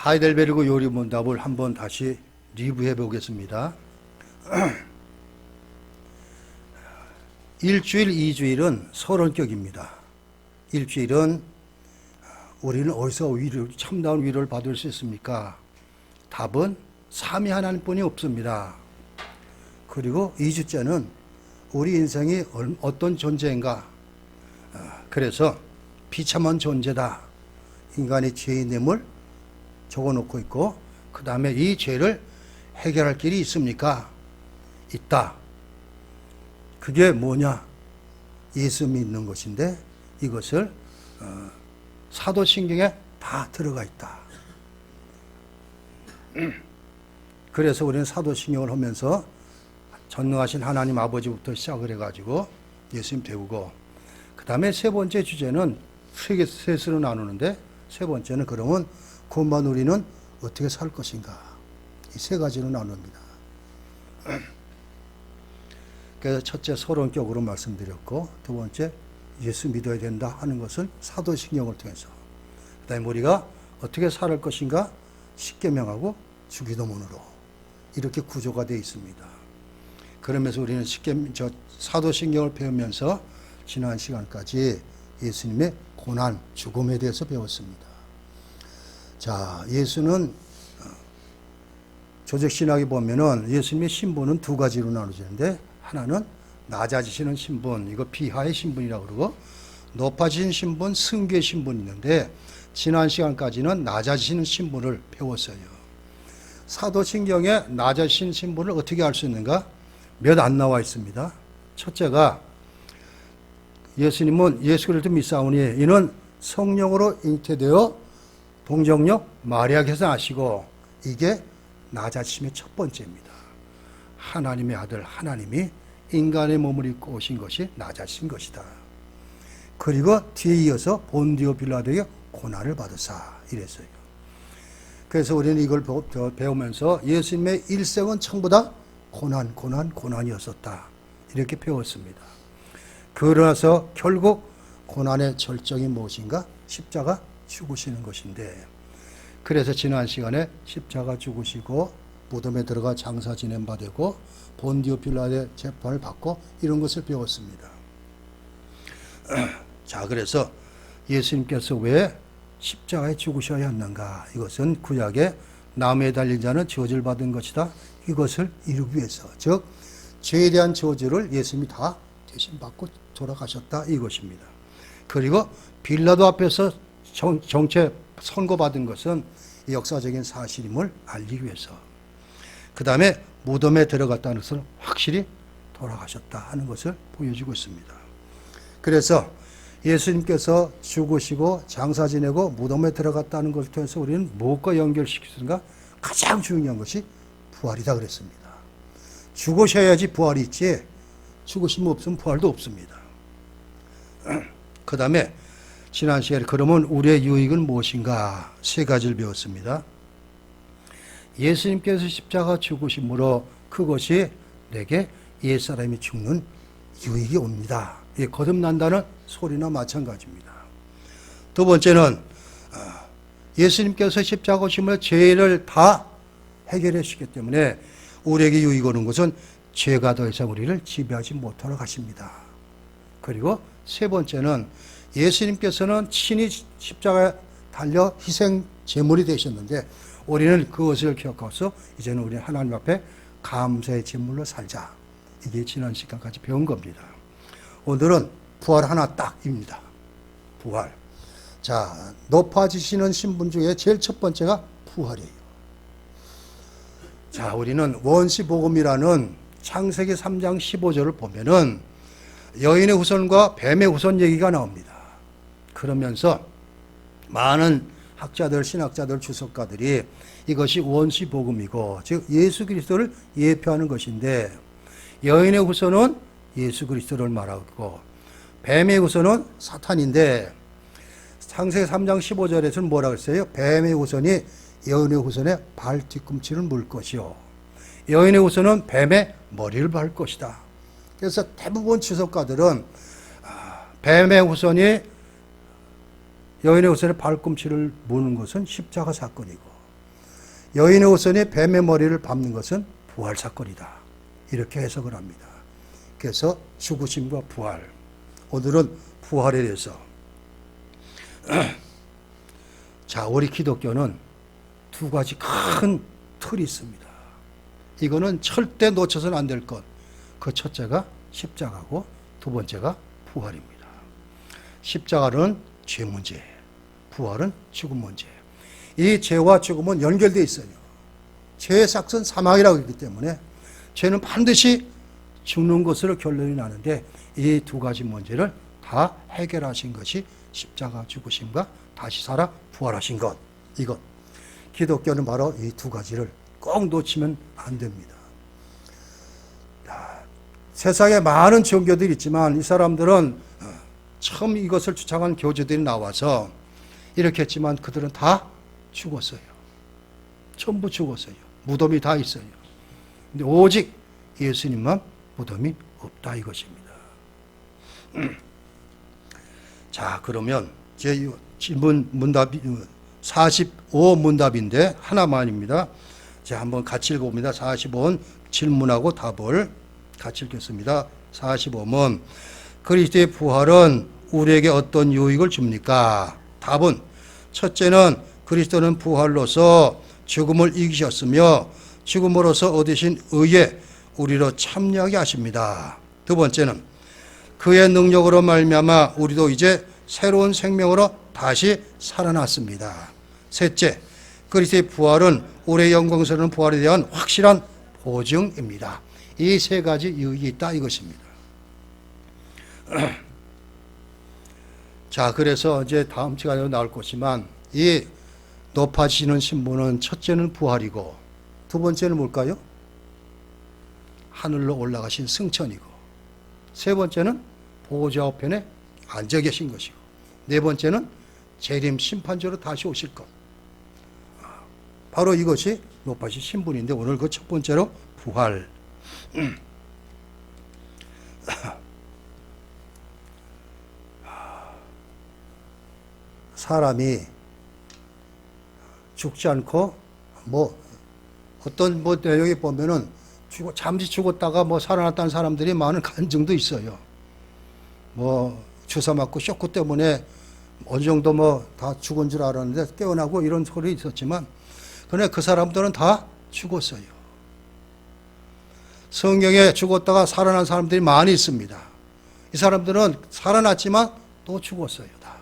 하이델베르그 요리문답을 한번 다시 리뷰해 보겠습니다. 일주일, 이주일은 서론격입니다. 일주일은 우리는 어디서 참다운 위로를 받을 수 있습니까? 답은 삼위 하나님뿐이 없습니다. 그리고 이주째는 우리 인생이 어떤 존재인가? 그래서 비참한 존재다. 인간의 죄인됨을 적어놓고 있고, 그 다음에 이 죄를 해결할 길이 있습니까? 있다. 그게 뭐냐? 예수 믿는 것인데, 이것을 사도신경에 다 들어가 있다. 그래서 우리는 사도신경을 하면서 전능하신 하나님 아버지부터 시작을 해가지고 예수님 배우고, 그 다음에 세 번째 주제는 셋으로 나누는데, 세 번째는 그러면 구원받은 우리는 어떻게 살 것인가? 이 세 가지로 나눕니다. 그래서 첫째 서론격으로 말씀드렸고, 두 번째 예수 믿어야 된다 하는 것은 사도신경을 통해서, 그 다음에 우리가 어떻게 살 것인가? 십계명하고 주기도문으로 이렇게 구조가 되어 있습니다. 그러면서 우리는 사도신경을 배우면서 지난 시간까지 예수님의 고난, 죽음에 대해서 배웠습니다. 자, 예수는 조직신학에 보면은 예수님의 신분은 두 가지로 나눠지는데, 하나는 낮아지시는 신분, 이거 비하의 신분이라고 그러고, 높아지신 신분, 승귀의 신분이 있는데, 지난 시간까지는 낮아지시는 신분을 배웠어요. 사도신경에 낮아지신 신분을 어떻게 알 수 있는가? 몇 안 나와 있습니다. 첫째가 예수님은 예수 그리스도 믿사오니 이는 성령으로 잉태되어 동정녀 마리아께서 나시고, 이게 낮아지심의 첫 번째입니다. 하나님의 아들 하나님이 인간의 몸을 입고 오신 것이 낮아진 것이다. 그리고 뒤에 이어서 본디오 빌라도에게 고난을 받으사 이랬어요. 그래서 우리는 이걸 배우면서 예수님의 일생은 전부 다 고난이었었다. 이렇게 배웠습니다. 그러나서 결국 고난의 절정이 무엇인가? 십자가 죽으시는 것인데, 그래서 지난 시간에 십자가 죽으시고 무덤에 들어가 장사 지낸 바 되고 본디오 빌라도의 재판을 받고 이런 것을 배웠습니다. 자, 그래서 예수님께서 왜 십자가에 죽으셔야 했는가? 이것은 구약에 나무에 달린 자는 저주를 받은 것이다. 이것을 이루기 위해서, 즉 죄에 대한 저주를 예수님이 다 대신 받고 돌아가셨다 이것입니다. 그리고 빌라도 앞에서 정체 선고받은 것은 역사적인 사실임을 알리기 위해서, 그 다음에 무덤에 들어갔다는 것을 확실히 돌아가셨다 하는 것을 보여주고 있습니다. 그래서 예수님께서 죽으시고 장사 지내고 무덤에 들어갔다는 것을 통해서 우리는 무엇과 연결시키는가? 가장 중요한 것이 부활이다 그랬습니다. 죽으셔야지 부활이 있지, 죽으심 없으면 부활도 없습니다. 그 다음에 지난 시간에 그러면 우리의 유익은 무엇인가? 세 가지를 배웠습니다. 예수님께서 십자가 죽으심으로 그것이 내게 옛사람이 죽는 유익이 옵니다. 거듭난다는 소리나 마찬가지입니다. 두 번째는 예수님께서 십자가 오심으로 죄를 다 해결해 주시기 때문에 우리에게 유익이 오는 것은 죄가 더 이상 우리를 지배하지 못하러 가십니다. 그리고 세 번째는 예수님께서는 친히 십자가에 달려 희생 제물이 되셨는데, 우리는 그것을 기억하고서 이제는 우리는 하나님 앞에 감사의 제물로 살자. 이게 지난 시간까지 배운 겁니다. 오늘은 부활 하나 딱입니다. 부활. 자, 높아지시는 신분 중에 제일 첫 번째가 부활이에요. 자, 우리는 원시복음이라는 창세기 3장 15절을 보면은 여인의 후손과 뱀의 후손 얘기가 나옵니다. 그러면서 많은 학자들, 신학자들, 주석가들이 이것이 원시복음이고, 즉 예수 그리스도를 예표하는 것인데, 여인의 후손은 예수 그리스도를 말하고 뱀의 후손은 사탄인데, 창세기 3장 15절에서는 뭐라고 했어요? 뱀의 후손이 여인의 후손의 발 뒤꿈치를 물 것이요, 여인의 후손은 뱀의 머리를 밟을 것이다. 그래서 대부분 주석가들은 뱀의 후손이 여인의 후손의 발꿈치를 무는 것은 십자가 사건이고, 여인의 후손이 뱀의 머리를 밟는 것은 부활 사건이다. 이렇게 해석을 합니다. 그래서 죽으심과 부활. 오늘은 부활에 대해서. 자, 우리 기독교는 두 가지 큰 틀이 있습니다. 이거는 절대 놓쳐서는 안 될 것. 그 첫째가 십자가고 두 번째가 부활입니다. 십자가는 죄 문제, 부활은 죽음 문제. 이 죄와 죽음은 연결되어 있어요. 죄의 삭은 사망이라고 했기 때문에 죄는 반드시 죽는 것으로 결론이 나는데 이 두 가지 문제를 다 해결하신 것이 십자가 죽으심과 다시 살아 부활하신 것. 이것. 기독교는 바로 이 두 가지를 꼭 놓치면 안 됩니다. 세상에 많은 종교들이 있지만 이 사람들은 처음 이것을 주장한 교주들이 나와서 이렇게 했지만 그들은 다 죽었어요. 전부 죽었어요. 무덤이 다 있어요. 근데 오직 예수님만 무덤이 없다 이것입니다. 자, 그러면 제 질문 문답이 45문답인데 하나만입니다. 자, 한번 같이 읽어봅니다. 45는 질문하고 답을 같이 읽겠습니다. 45문 그리스도의 부활은 우리에게 어떤 유익을 줍니까? 답은 첫째는 그리스도는 부활로서 죽음을 이기셨으며 죽음으로서 얻으신 의에 우리로 참여하게 하십니다. 두 번째는 그의 능력으로 말미암아 우리도 이제 새로운 생명으로 다시 살아났습니다. 셋째, 그리스도의 부활은 우리의 영광스러운 부활에 대한 확실한 보증입니다. 이 세 가지 유익이 있다 이것입니다. 자, 그래서 이제 다음 시간에 나올 것이지만 이 높아지는 신분은 첫째는 부활이고 두 번째는 뭘까요? 하늘로 올라가신 승천이고 세 번째는 보호자 우편에 앉아 계신 것이고 네 번째는 재림 심판자로 다시 오실 것. 바로 이것이 높아진 신분인데 오늘 그 첫 번째로 부활. 사람이 죽지 않고 어떤 내용에 보면은 잠시 죽었다가 살아났다는 사람들이 많은 간증도 있어요. 주사 맞고 쇼크 때문에 어느 정도 다 죽은 줄 알았는데 깨어나고 이런 소리 있었지만 그러나 그 사람들은 다 죽었어요. 성경에 죽었다가 살아난 사람들이 많이 있습니다. 이 사람들은 살아났지만 또 죽었어요. 다.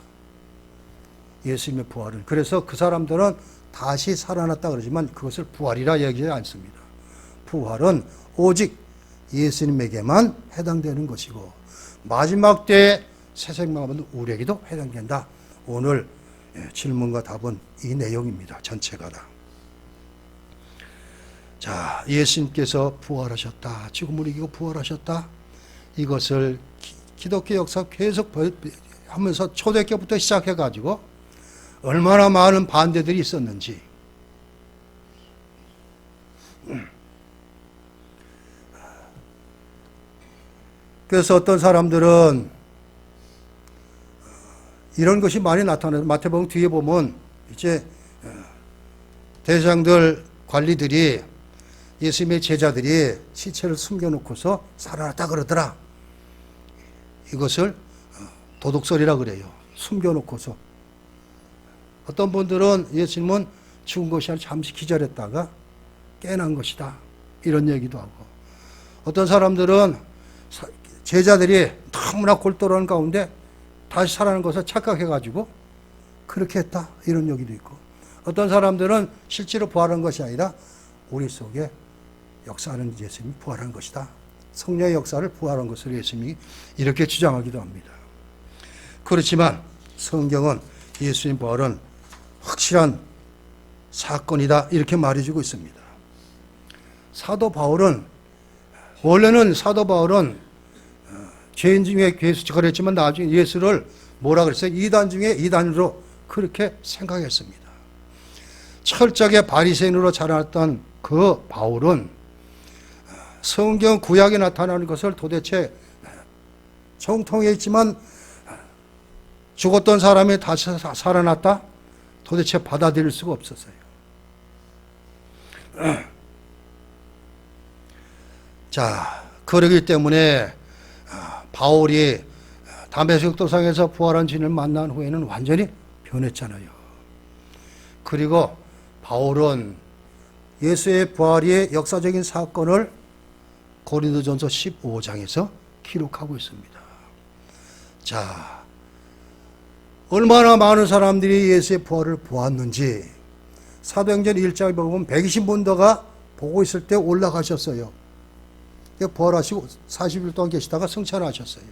예수님의 부활은. 그래서 그 사람들은 다시 살아났다 그러지만 그것을 부활이라 얘기하지 않습니다. 부활은 오직 예수님에게만 해당되는 것이고 마지막 때에 새 생명하면 우리에게도 해당된다. 오늘 질문과 답은 이 내용입니다. 전체가 다. 자, 예수님께서 부활하셨다. 죽음을 이기고 부활하셨다. 이것을 기독교 역사 계속 하면서 초대교부터 시작해가지고 얼마나 많은 반대들이 있었는지. 그래서 어떤 사람들은 이런 것이 많이 나타나요. 마태복음 뒤에 보면 이제 대장들 관리들이 예수님의 제자들이 시체를 숨겨놓고서 살아났다 그러더라. 이것을 도둑설이라 그래요. 숨겨놓고서. 어떤 분들은 예수님은 죽은 것이 아니라 잠시 기절했다가 깨어난 것이다. 이런 얘기도 하고. 어떤 사람들은 제자들이 너무나 골똘한 가운데 다시 살아난 것을 착각해가지고 그렇게 했다. 이런 얘기도 있고. 어떤 사람들은 실제로 부활한 것이 아니라 우리 속에 역사하는 예수님이 부활한 것이다. 성령의 역사를 부활한 것을 예수님이 이렇게 주장하기도 합니다. 그렇지만 성경은 예수님 부활은 확실한 사건이다. 이렇게 말해주고 있습니다. 원래는 사도 바울은 죄인 중에 예수 그랬지만 나중에 예수를 뭐라 그랬어요? 이단 중에 이단으로 그렇게 생각했습니다. 철저하게 바리새인으로 자라났던 그 바울은 성경 구약에 나타나는 것을 도대체 정통해 있지만 죽었던 사람이 다시 살아났다? 도대체 받아들일 수가 없었어요. 자, 그러기 때문에 바울이 다메섹 도상에서 부활한 주님을 만난 후에는 완전히 변했잖아요. 그리고 바울은 예수의 부활의 역사적인 사건을 고린도전서 15장에서 기록하고 있습니다. 자, 얼마나 많은 사람들이 예수의 부활을 보았는지 사도행전 1장에 보면 120분도가 보고 있을 때 올라가셨어요. 부활하시고 40일 동안 계시다가 승천하셨어요.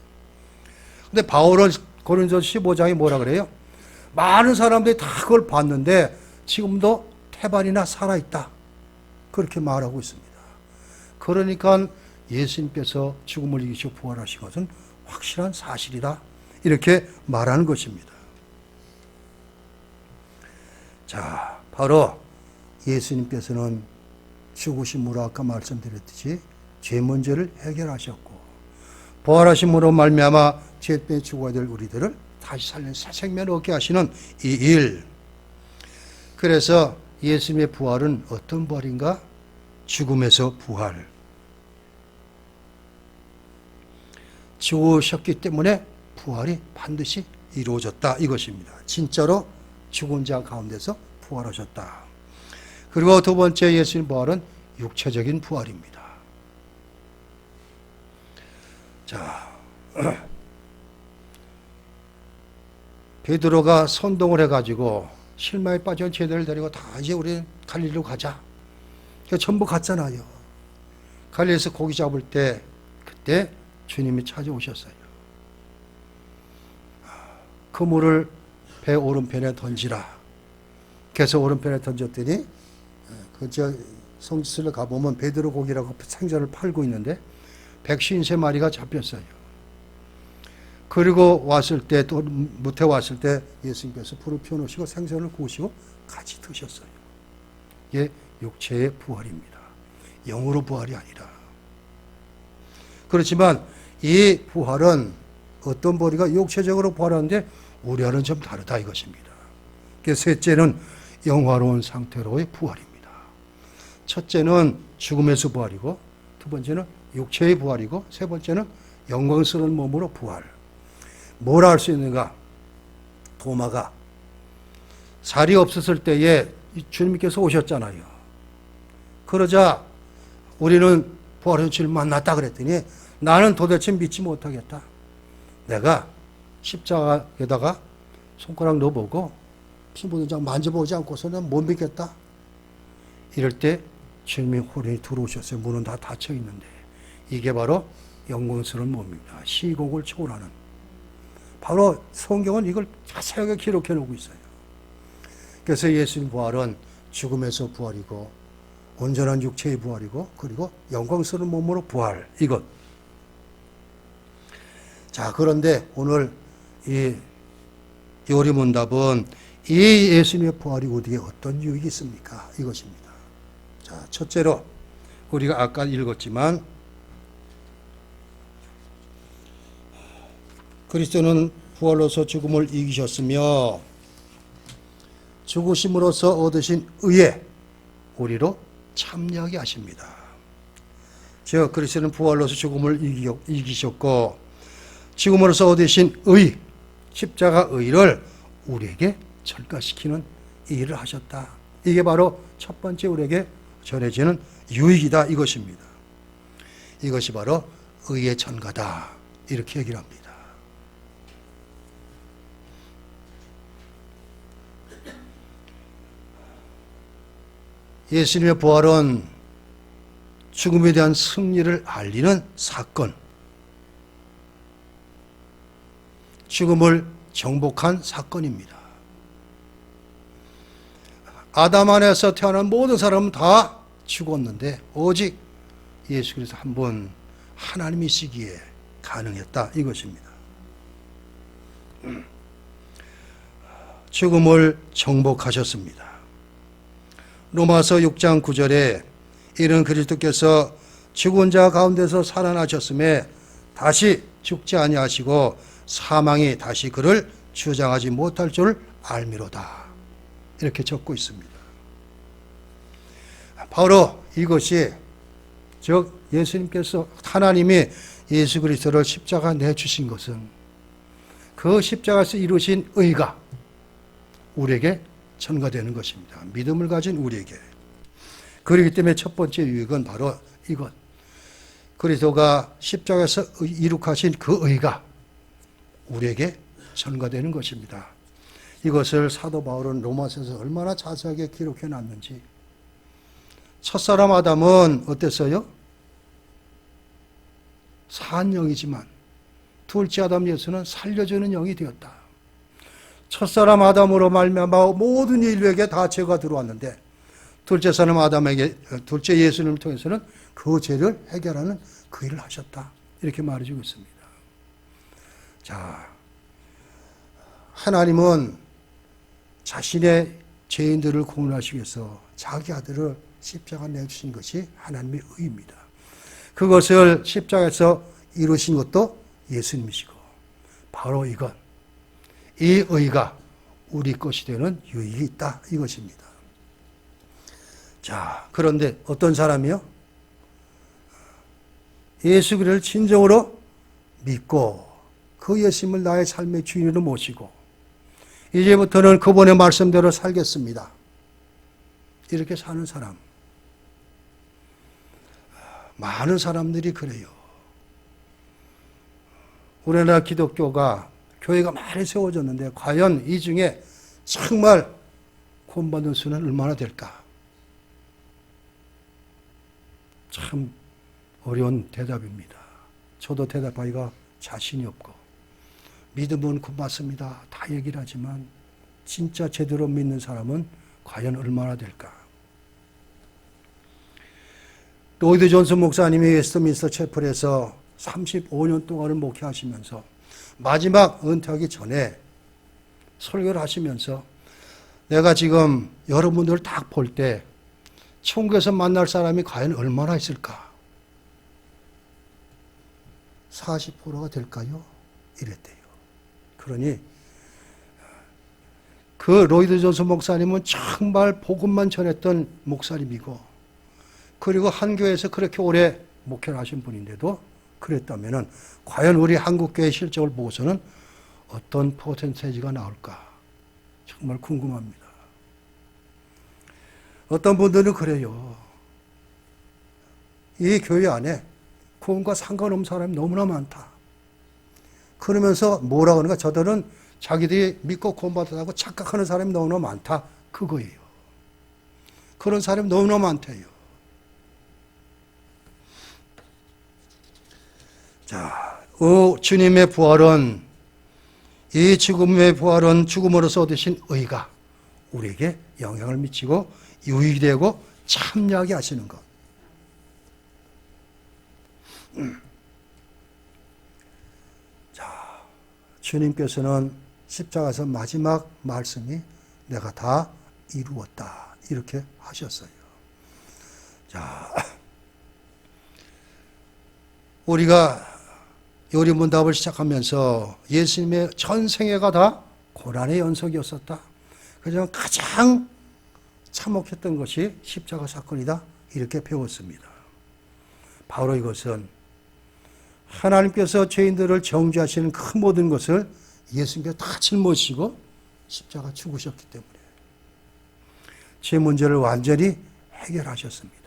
근데 바울은 고린도전서 15장에 뭐라 그래요? 많은 사람들이 다 그걸 봤는데 지금도 태반이나 살아있다. 그렇게 말하고 있습니다. 그러니까 예수님께서 죽음을 이기시고 부활하신 것은 확실한 사실이다. 이렇게 말하는 것입니다. 자, 바로 예수님께서는 죽으심으로 아까 말씀드렸듯이 죄 문제를 해결하셨고 부활하심으로 말미암아 죄 때문에 죽어야 될 우리들을 다시 살린 새 생명을 얻게 하시는 이 일. 그래서 예수님의 부활은 어떤 부활인가? 죽음에서 부활. 죽으셨기 때문에 부활이 반드시 이루어졌다 이것입니다. 진짜로 죽은 자 가운데서 부활하셨다. 그리고 두 번째 예수님 부활은 육체적인 부활입니다. 자, 베드로가 선동을 해가지고 실망에 빠진 제자를 데리고 다 이제 우리 갈릴리로 가자. 전부 갔잖아요. 갈릴리에서 고기 잡을 때 그때 주님이 찾아오셨어요. 그물을 배 오른편에 던지라. 그래서 오른편에 던졌더니 그저 성지순례 가보면 베드로 고기라고 생선을 팔고 있는데 153마리가 잡혔어요. 그리고 왔을 때 또 무태 왔을 때 예수님께서 불을 피워놓으시고 생선을 구우시고 같이 드셨어요. 이게 육체의 부활입니다. 영으로 부활이 아니라. 그렇지만 이 부활은 어떤 부활이가 육체적으로 부활하는데 우리와는 좀 다르다 이것입니다. 셋째는 영화로운 상태로의 부활입니다. 첫째는 죽음에서 부활이고 두 번째는 육체의 부활이고 세 번째는 영광스러운 몸으로 부활. 뭘 할 수 있는가? 도마가 살이 없었을 때에 주님께서 오셨잖아요. 그러자 우리는 부활의 주를 만났다 그랬더니 나는 도대체 믿지 못하겠다. 내가 십자가에다가 손가락 넣어보고 피부도장 만져보지 않고서는 못 믿겠다. 이럴 때 주님이 호련히 들어오셨어요. 문은 다 닫혀 있는데. 이게 바로 영광스러운 몸입니다. 시국을 초월하는. 바로 성경은 이걸 자세하게 기록해 놓고 있어요. 그래서 예수님 부활은 죽음에서 부활이고 온전한 육체의 부활이고 그리고 영광스러운 몸으로 부활. 이것. 자, 그런데 오늘 이 요리문답은 이 예수님의 부활이 우리에게 어떤 유익이 있습니까? 이것입니다. 자, 첫째로 우리가 아까 읽었지만 그리스도는 부활로서 죽음을 이기셨으며 죽으심으로써 얻으신 의에 우리로 참여하게 하십니다. 즉 그리스도는 부활로서 죽음을 이기셨고 죽음으로써 얻으신 의, 십자가 의를 우리에게 전가시키는 일을 하셨다. 이게 바로 첫 번째 우리에게 전해지는 유익이다 이것입니다. 이것이 바로 의의 전가다 이렇게 얘기를 합니다. 예수님의 부활은 죽음에 대한 승리를 알리는 사건, 죽음을 정복한 사건입니다. 아담 안에서 태어난 모든 사람은 다 죽었는데 오직 예수 그리스도 한 분 하나님이시기에 가능했다 이것입니다. 죽음을 정복하셨습니다. 로마서 6장 9절에 이런 그리스도께서 죽은 자 가운데서 살아나셨음에 다시 죽지 아니하시고 사망이 다시 그를 주장하지 못할 줄 알미로다. 이렇게 적고 있습니다. 바로 이것이 즉 예수님께서 하나님이 예수 그리스도를 십자가 내주신 것은 그 십자가에서 이루신 의가 우리에게 전가되는 것입니다. 믿음을 가진 우리에게. 그렇기 때문에 첫 번째 유익은 바로 이것. 그리스도가 십자가에서 이룩하신 그 의가 우리에게 전가되는 것입니다. 이것을 사도 바울은 로마서에서 얼마나 자세하게 기록해 놨는지. 첫사람 아담은 어땠어요? 산 영이지만 둘째 아담 예수는 살려주는 영이 되었다. 첫사람 아담으로 말미암아 모든 인류에게 다 죄가 들어왔는데 둘째 사람 아담에게, 둘째 예수님을 통해서는 그 죄를 해결하는 그 일을 하셨다. 이렇게 말해주고 있습니다. 자, 하나님은 자신의 죄인들을 구원하시기 위해서 자기 아들을 십자가 내주신 것이 하나님의 의입니다. 그것을 십자가에서 이루신 것도 예수님이시고 바로 이것, 이 의가 우리 것이 되는 유익이 있다 이것입니다. 자, 그런데 어떤 사람이요? 예수 그리스도를 진정으로 믿고 그 예수님을 나의 삶의 주인으로 모시고 이제부터는 그분의 말씀대로 살겠습니다. 이렇게 사는 사람. 많은 사람들이 그래요. 우리나라 기독교가 교회가 많이 세워졌는데 과연 이 중에 정말 구원받는 수는 얼마나 될까? 참 어려운 대답입니다. 저도 대답하기가 자신이 없고 믿음은 굽맞습니다. 다 얘기를 하지만 진짜 제대로 믿는 사람은 과연 얼마나 될까? 로이드 존슨 목사님이 웨스트민스터 채플에서 35년 동안을 목회하시면서 마지막 은퇴하기 전에 설교를 하시면서 내가 지금 여러분들을 딱 볼 때 천국에서 만날 사람이 과연 얼마나 있을까? 40%가 될까요? 이랬대요. 그러니 그 로이드 존슨 목사님은 정말 복음만 전했던 목사님이고 그리고 한 교회에서 그렇게 오래 목회를 하신 분인데도 그랬다면 과연 우리 한국교회 실적을 보고서는 어떤 퍼센테이지가 나올까? 정말 궁금합니다. 어떤 분들은 그래요. 이 교회 안에 구원과 상관없는 사람이 너무나 많다. 그러면서 뭐라고 하는가? 저들은 자기들이 믿고 구원받았다고 착각하는 사람이 너무나 많다. 그거예요. 그런 사람이 너무나 많대요. 자, 주님의 부활은, 이 죽음의 부활은 죽음으로서 얻으신 의가 우리에게 영향을 미치고 유익이 되고 참여하게 하시는 것. 자, 주님께서는 십자가에서 마지막 말씀이 내가 다 이루었다. 이렇게 하셨어요. 자, 우리가 요리문답을 시작하면서 예수님의 전생애가 다 고난의 연속이었었다. 그래서 가장 참혹했던 것이 십자가 사건이다. 이렇게 배웠습니다. 바로 이것은 하나님께서 죄인들을 정죄하시는 그 모든 것을 예수님께서 다 짊어지시고 십자가 죽으셨기 때문에 죄 문제를 완전히 해결하셨습니다.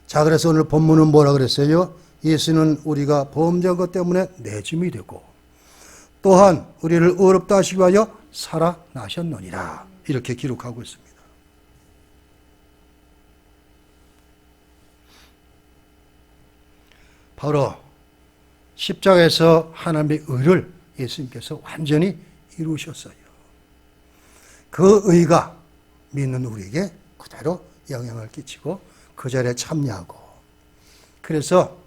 자, 그래서 오늘 본문은 뭐라 그랬어요? 예수는 우리가 범죄한 것 때문에 내줌이 되고 또한 우리를 의롭다 하시기 위하여 살아나셨느니라. 이렇게 기록하고 있습니다. 바로 십자가에서 하나님의 의를 예수님께서 완전히 이루셨어요. 그 의가 믿는 우리에게 그대로 영향을 끼치고 그 자리에 참여하고, 그래서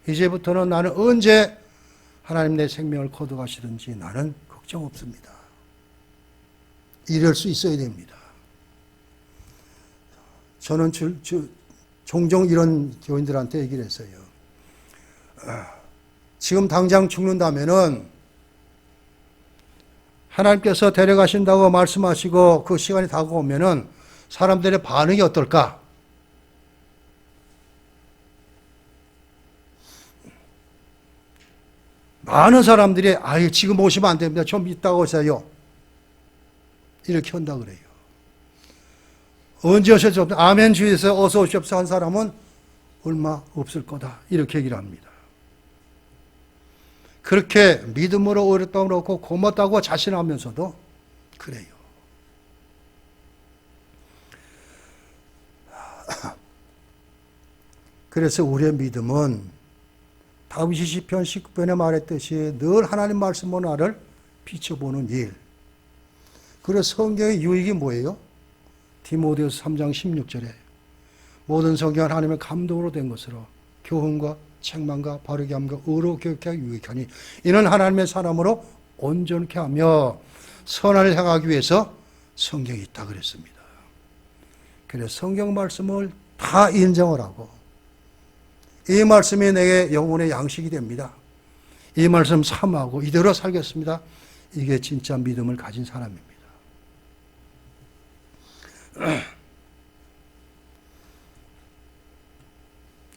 이제부터는 나는 언제 하나님 내 생명을 거둬가시든지 나는 걱정 없습니다. 이럴 수 있어야 됩니다. 저는 종종 이런 교인들한테 얘기를 했어요. 지금 당장 죽는다면은 하나님께서 데려가신다고 말씀하시고 그 시간이 다가오면은 사람들의 반응이 어떨까? 많은 사람들이 아예 지금 오시면 안 됩니다. 좀 이따가 오세요. 이렇게 한다 그래요. 언제 오셔서 아멘 주에서 어서 오십시오 한 사람은 얼마 없을 거다. 이렇게 얘기를 합니다. 그렇게 믿음으로 오랫동안 그렇고 고맙다고 자신하면서도 그래요. 그래서 우리의 믿음은 다윗이 시편 19편에 말했듯이 늘 하나님 말씀 문화를 비춰보는 일. 그래서 성경의 유익이 뭐예요? 디모데후서 3장 16절에 모든 성경은 하나님의 감동으로 된 것으로 교훈과 책망과 바르게 함과 의로 교육하여 유익하니 이는 하나님의 사람으로 온전케 하며 선을 행하기 위해서 성경이 있다 그랬습니다. 그래서 성경 말씀을 다 인정을 하고 이 말씀이 내게 영혼의 양식이 됩니다. 이 말씀 삼하고 이대로 살겠습니다. 이게 진짜 믿음을 가진 사람입니다.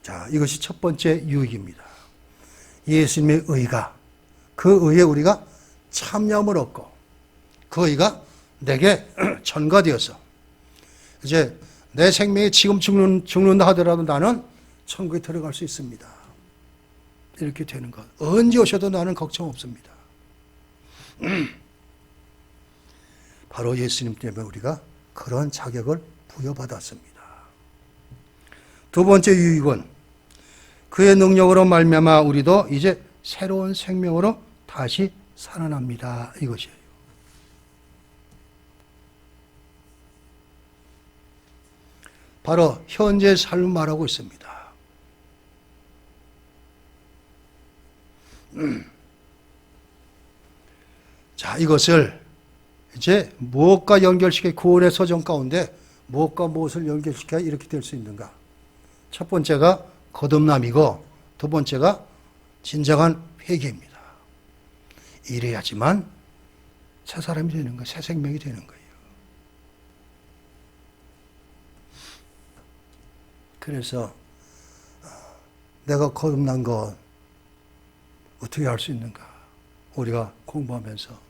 자, 이것이 첫 번째 유익입니다. 예수님의 의가, 그 의에 우리가 참여함을 얻고 그 의가 내게 전가되어서 이제 내 생명이 지금 죽는다 하더라도 나는 천국에 들어갈 수 있습니다. 이렇게 되는 것. 언제 오셔도 나는 걱정 없습니다. 바로 예수님 때문에 우리가 그런 자격을 부여받았습니다. 두 번째 유익은 그의 능력으로 말미암아 우리도 이제 새로운 생명으로 다시 살아납니다. 이것이에요. 바로 현재 삶을 말하고 있습니다. 자, 이것을 이제 무엇과 연결시켜 구원의 서정 가운데 무엇과 무엇을 연결시켜야 이렇게 될 수 있는가? 첫 번째가 거듭남이고 두 번째가 진정한 회개입니다. 이래야지만 새 사람이 되는 거예요. 새 생명이 되는 거예요. 그래서 내가 거듭난 것 어떻게 할 수 있는가? 우리가 공부하면서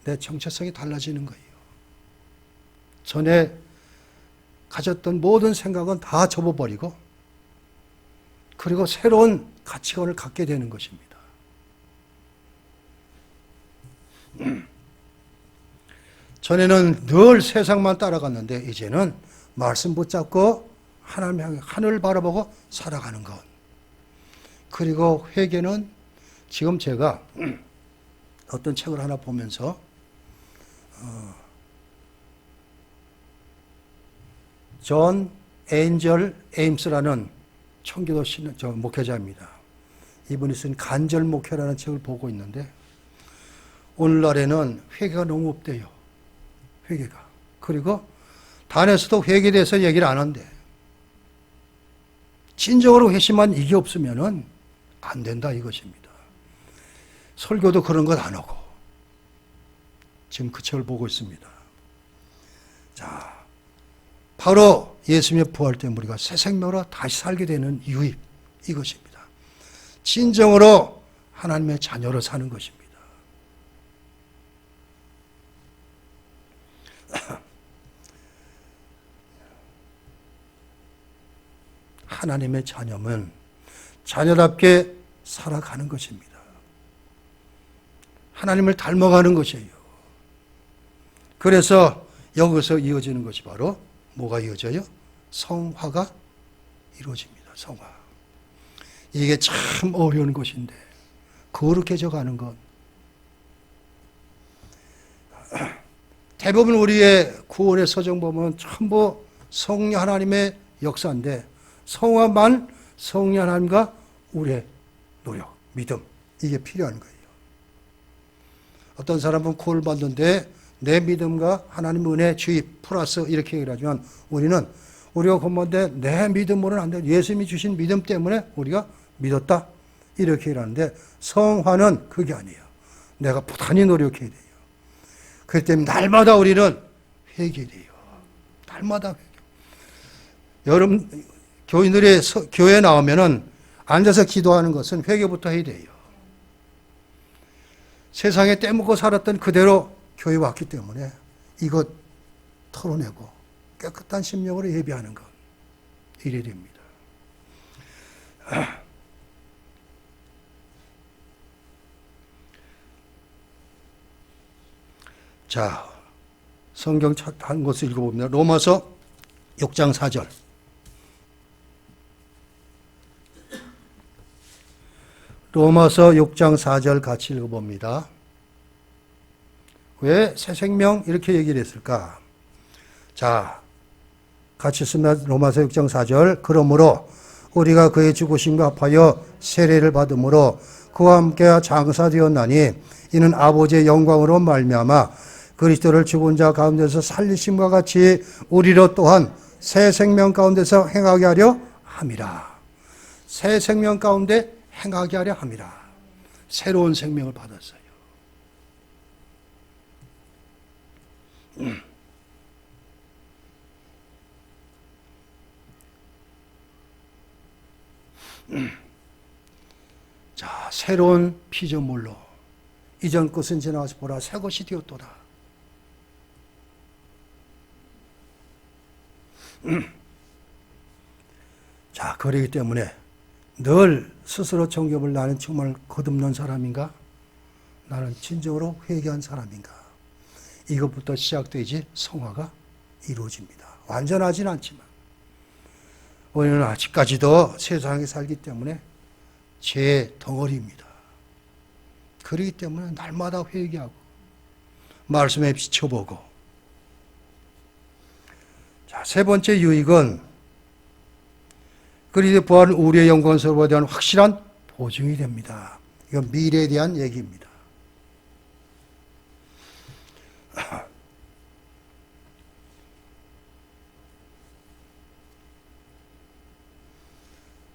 내 정체성이 달라지는 거예요. 전에 가졌던 모든 생각은 다 접어버리고 그리고 새로운 가치관을 갖게 되는 것입니다. 전에는 늘 세상만 따라갔는데 이제는 말씀 붙잡고 하나님 향해 하늘을 바라보고 살아가는 것. 그리고 회개는 지금 제가 어떤 책을 하나 보면서 존 엔젤 에임스라는 청교도 목회자입니다. 이분이 쓴 간절 목회라는 책을 보고 있는데 오늘날에는 회개가 너무 없대요. 회개가. 그리고 단에서도 회개에 대해서 얘기를 안 한대. 진정으로 회심한 이게 없으면은 안 된다 이것입니다. 설교도 그런 것 안 하고 지금 그 책을 보고 있습니다. 자, 바로 예수님의 부활 때문에 우리가 새 생명으로 다시 살게 되는 유익 이것입니다. 진정으로 하나님의 자녀로 사는 것입니다. 하나님의 자녀는 자녀답게 살아가는 것입니다. 하나님을 닮아가는 것이에요. 그래서 여기서 이어지는 것이 바로 뭐가 이어져요? 성화가 이루어집니다. 성화. 이게 참 어려운 것인데 거룩해져 가는 것. 대부분 우리의 구원의 서정 보면 전부 성령 하나님의 역사인데 성화만 성령 하나님과 우리의 노력, 믿음 이게 필요한 거예요. 어떤 사람은 구원을 받는데 내 믿음과 하나님의 은혜, 주입, 플러스 이렇게 얘기를 하지만 우리는 우리가 구원받는데 내 믿음으로는 안 돼. 예수님이 주신 믿음 때문에 우리가 믿었다. 이렇게 얘기를 하는데 성화는 그게 아니에요. 내가 부단히 노력해야 돼요. 그렇기 때문에 날마다 우리는 회개돼요. 날마다 회개. 여러분 교인들이 교회 나오면은 앉아서 기도하는 것은 회개부터 해야 돼요. 세상에 떼먹고 살았던 그대로 교회 왔기 때문에 이것 털어내고 깨끗한 심령으로 예배하는 것 이래야 됩니다. 자, 성경 한 곳을 읽어봅니다. 로마서 6장 4절. 로마서 6장 4절 같이 읽어봅니다. 왜 새 생명 이렇게 얘기를 했을까? 자, 같이 씁니다. 로마서 6장 4절. 그러므로 우리가 그의 죽으심과 합하여 세례를 받음으로 그와 함께 장사되었나니 이는 아버지의 영광으로 말미암아 그리스도를 죽은 자 가운데서 살리심과 같이 우리로 또한 새 생명 가운데서 행하게 하려 함이라. 새 생명 가운데 행하게 하려 함이라. 새로운 생명을 받았어요. 자, 새로운 피조물로 이전 것은 지나가서 보라 새 것이 되었도다. 자, 그러기 때문에 늘 스스로 정결을 나는 정말 거듭난 사람인가? 나는 진정으로 회개한 사람인가? 이것부터 시작되지 성화가 이루어집니다. 완전하진 않지만 우리는 아직까지도 세상에 살기 때문에 죄의 덩어리입니다. 그렇기 때문에 날마다 회개하고 말씀에 비춰보고. 자, 세 번째 유익은 그리스도의 부활은 우리의 영광스러움에 대한 확실한 보증이 됩니다. 이건 미래에 대한 얘기입니다.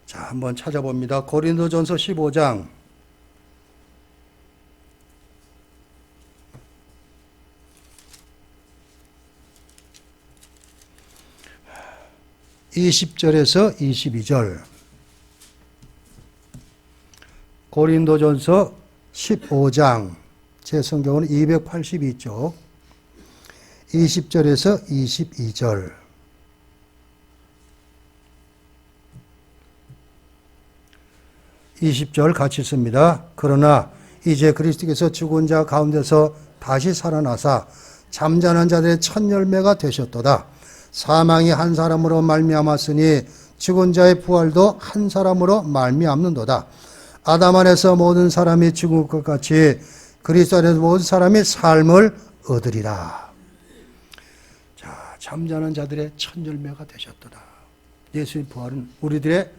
자, 한번 찾아봅니다. 고린도전서 15장 20절에서 22절. 고린도전서 15장, 제 성경은 282쪽, 20절에서 22절. (20절) 같이 씁니다. 그러나 이제 그리스도께서 죽은 자 가운데서 다시 살아나사 잠자는 자들의 첫 열매가 되셨도다. 사망이 한 사람으로 말미암았으니 죽은 자의 부활도 한 사람으로 말미암는도다. 아담 안에서 모든 사람이 죽은 것 같이 그리스도 안에서 모든 사람이 삶을 얻으리라. 자, 잠자는 자들의 첫 열매가 되셨도다. 예수의 부활은 우리들의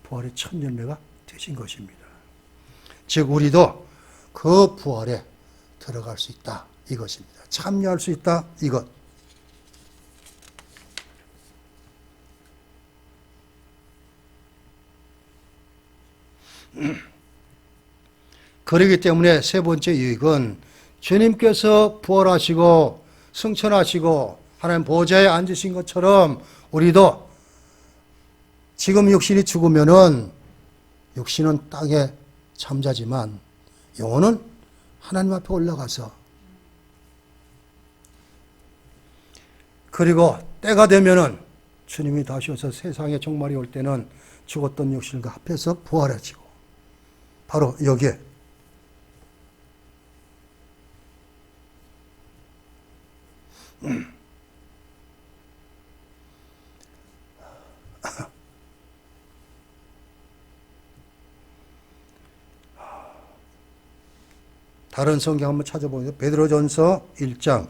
부활의 첫 열매가 되신 것입니다. 즉 우리도 그 부활에 들어갈 수 있다 이것입니다. 참여할 수 있다 이것. 그렇기 때문에 세 번째 유익은 주님께서 부활하시고 승천하시고 하나님 보좌에 앉으신 것처럼 우리도 지금 육신이 죽으면은 육신은 땅에 잠자지만 영혼은 하나님 앞에 올라가서 그리고 때가 되면은 주님이 다시 오셔서 세상에 종말이 올 때는 죽었던 육신과 합해서 부활하시고 바로 여기에 다른 성경 한번 찾아보면 베드로전서 1장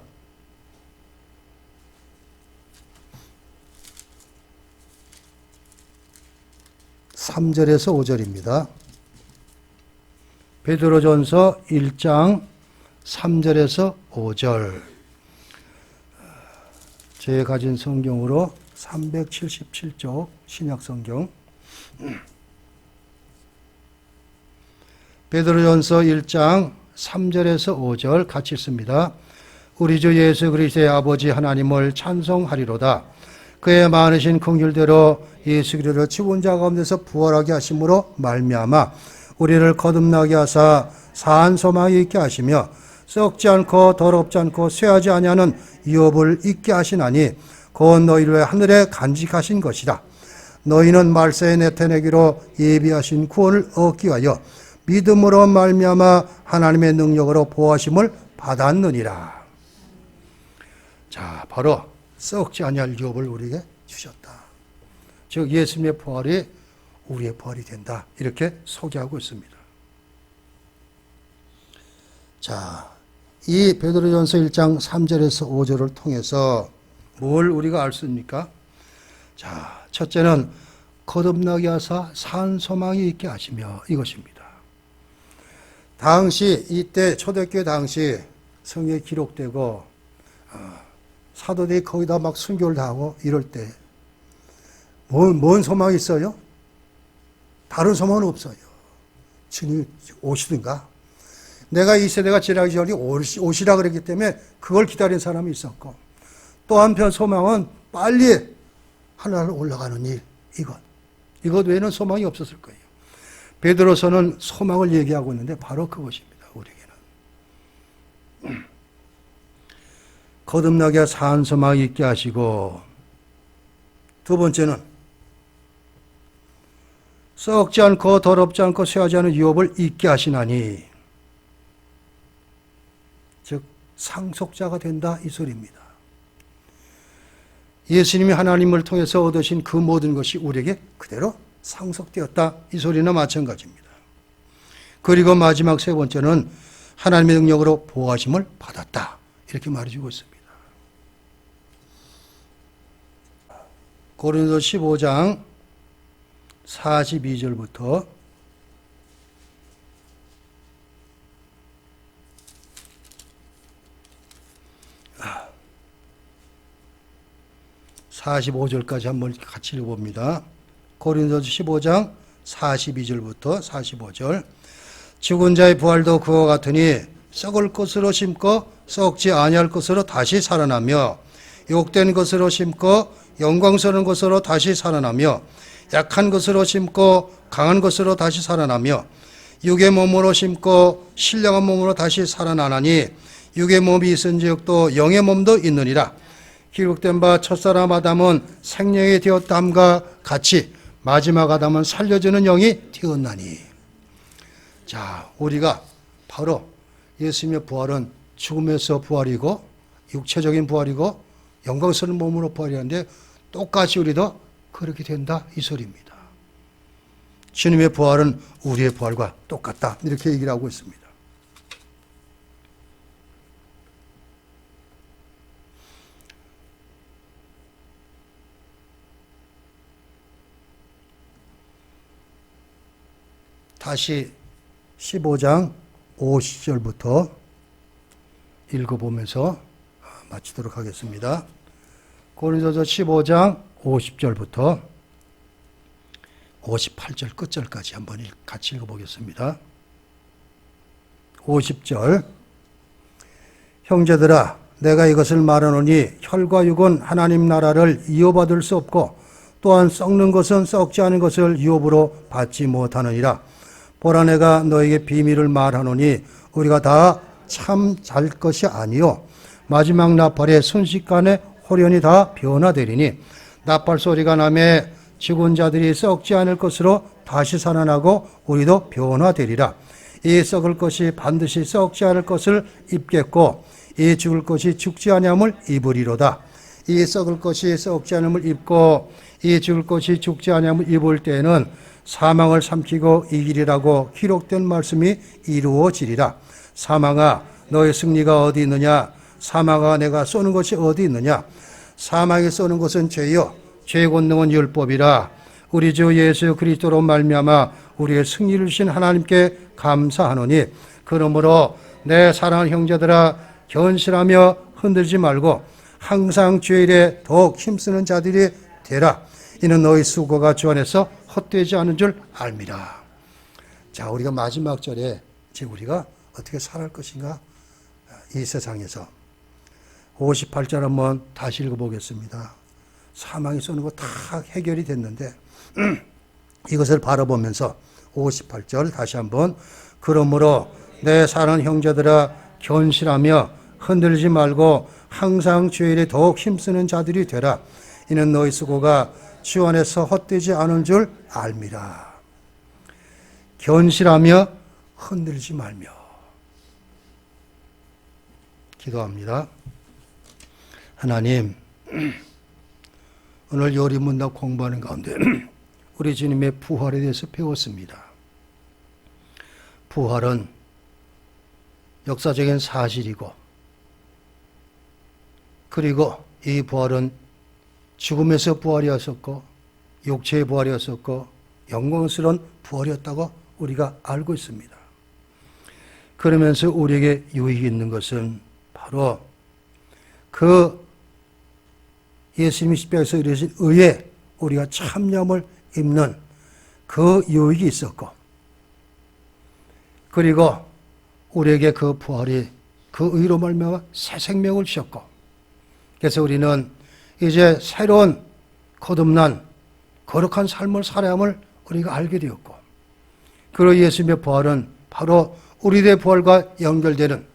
3절에서 5절입니다. 베드로전서 1장 3절에서 5절. 제 가진 성경으로 377쪽 신약성경. 베드로전서 1장 3절에서 5절 같이 읽습니다. 우리 주 예수 그리스도의 아버지 하나님을 찬송하리로다. 그의 많으신 긍휼대로 예수 그리스도를 죽은 자 가운데서 부활하게 하심으로 말미암아 우리를 거듭나게 하사 사한 소망이 있게 하시며 썩지 않고 더럽지 않고 쇠하지 아니하는 유업을 있게 하시나니 곧 너희를 위해 하늘에 간직하신 것이라. 너희는 말세에 나타내기로 예비하신 구원을 얻기 위하여 믿음으로 말미암아 하나님의 능력으로 보호하심을 받았느니라. 자, 바로 썩지 아니할 유업을 우리에게 주셨다. 즉 예수님의 부활이 우리의 부활이 된다. 이렇게 소개하고 있습니다. 자, 이 베드로전서 1장 3절에서 5절을 통해서 뭘 우리가 알 수 있습니까? 자, 첫째는 거듭나게 하사 산 소망이 있게 하시며 이것입니다. 당시 이때 초대교회 당시 성경에 기록되고 사도들이 거기다 막 순교를 하고 이럴 때 뭔 소망이 있어요? 다른 소망은 없어요. 주님이 오시든가. 내가 이 세대가 지나기 전에 오시라 그랬기 때문에 그걸 기다린 사람이 있었고, 또 한편 소망은 빨리 하늘로 올라가는 일, 이것 외에는 소망이 없었을 거예요. 베드로서는 소망을 얘기하고 있는데 바로 그것입니다. 우리에게는 거듭나게 산 소망이 있게 하시고, 두 번째는 썩지 않고 더럽지 않고 쇠하지 않은 유업을 있게 하시나니, 즉 상속자가 된다 이 소리입니다. 예수님이 하나님을 통해서 얻으신 그 모든 것이 우리에게 그대로 상속되었다 이 소리나 마찬가지입니다. 그리고 마지막 세 번째는 하나님의 능력으로 보호하심을 받았다 이렇게 말해주고 있습니다. 고린도서 15장 42절부터 45절까지 한번 같이 읽어봅니다. 고린도서 15장 42절부터 45절. 죽은 자의 부활도 그와 같으니 썩을 것으로 심고 썩지 아니할 것으로 다시 살아나며, 욕된 것으로 심고 영광스러운 것으로 다시 살아나며, 약한 것으로 심고 강한 것으로 다시 살아나며, 육의 몸으로 심고 신령한 몸으로 다시 살아나나니 육의 몸이 있은즉 또 영의 몸도 있느니라. 기록된 바 첫사람 아담은 생명이 되었다함과 같이 마지막 아담은 살려주는 영이 되었나니. 자, 우리가 바로 예수님의 부활은 죽음에서 부활이고 육체적인 부활이고 영광스러운 몸으로 부활이었는데, 똑같이 우리도 그렇게 된다 이 소리입니다. 주님의 부활은 우리의 부활과 똑같다 이렇게 얘기를 하고 있습니다. 다시 15장 50절부터 읽어보면서 마치도록 하겠습니다. 고린도서 15장 50절부터 58절 끝절까지 한번 같이 읽어보겠습니다. 50절. 형제들아, 내가 이것을 말하노니 혈과 육은 하나님 나라를 이어받을 수 없고 또한 썩는 것은 썩지 않은 것을 유업으로 받지 못하느니라. 보라, 내가 너에게 비밀을 말하노니 우리가 다 참 잘 것이 아니요 마지막 나팔에 순식간에 호련히 다 변화되리니, 나팔 소리가 나매 죽은 자들이 썩지 않을 것으로 다시 살아나고 우리도 변화되리라. 이 썩을 것이 반드시 썩지 않을 것을 입겠고 이 죽을 것이 죽지 아니함을 입으리로다. 이 썩을 것이 썩지 않음을 입고 이 죽을 것이 죽지 아니함을 입을 때에는 사망을 삼키고 이기리라고 기록된 말씀이 이루어지리라. 사망아, 너의 승리가 어디 있느냐? 사망아, 내가 쏘는 것이 어디 있느냐? 사망이 쏘는 것은 죄요 죄의 권능은 율법이라. 우리 주 예수 그리스도로 말미암아 우리의 승리를 주신 하나님께 감사하노니, 그러므로 내 사랑하는 형제들아, 견실하며 흔들지 말고 항상 주의 일에 더욱 힘쓰는 자들이 되라. 이는 너희 수고가 주 안에서 헛되지 않은 줄 알미라. 자, 우리가 마지막 절에 이제 우리가 어떻게 살아갈 것인가? 이 세상에서. 58절 한번 다시 읽어보겠습니다. 사망이 쏘는 거 다 해결이 됐는데 이것을 바라보면서 58절 다시 한번 그러므로 내 사는 형제들아 견실하며 흔들리지 말고 항상 주의 일에 더욱 힘쓰는 자들이 되라. 이는 너희 수고가 주 안에서 헛되지 않은 줄 알미라. 견실하며 흔들리지 말며. 기도합니다. 하나님, 오늘 요리문답 공부하는 가운데 우리 주님의 부활에 대해서 배웠습니다. 부활은 역사적인 사실이고, 그리고 이 부활은 죽음에서 부활이었었고, 육체의 부활이었었고, 영광스러운 부활이었다고 우리가 알고 있습니다. 그러면서 우리에게 유익이 있는 것은 바로 그 예수님이 십자가에서 이루신 의에 우리가 참여함을 입는 그 유익이 있었고, 그리고 우리에게 그 부활이 그 의로 말미암아 새 생명을 주셨고, 그래서 우리는 이제 새로운 거듭난 거룩한 삶을 살아야 함을 우리가 알게 되었고, 그리고 예수님의 부활은 바로 우리의 부활과 연결되는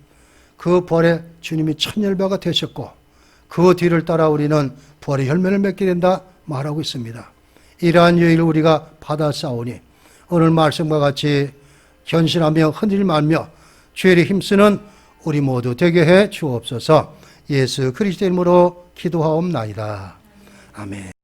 그 부활에 주님이 천열배가 되셨고, 그 뒤를 따라 우리는 부활의 열매를 맺게 된다 말하고 있습니다. 이러한 유익을 우리가 받아싸우니 오늘 말씀과 같이 견실하며 흔들리지 말며 주의 일에 힘쓰는 우리 모두 되게 해 주옵소서. 예수 그리스도 이름으로 기도하옵나이다. 아멘.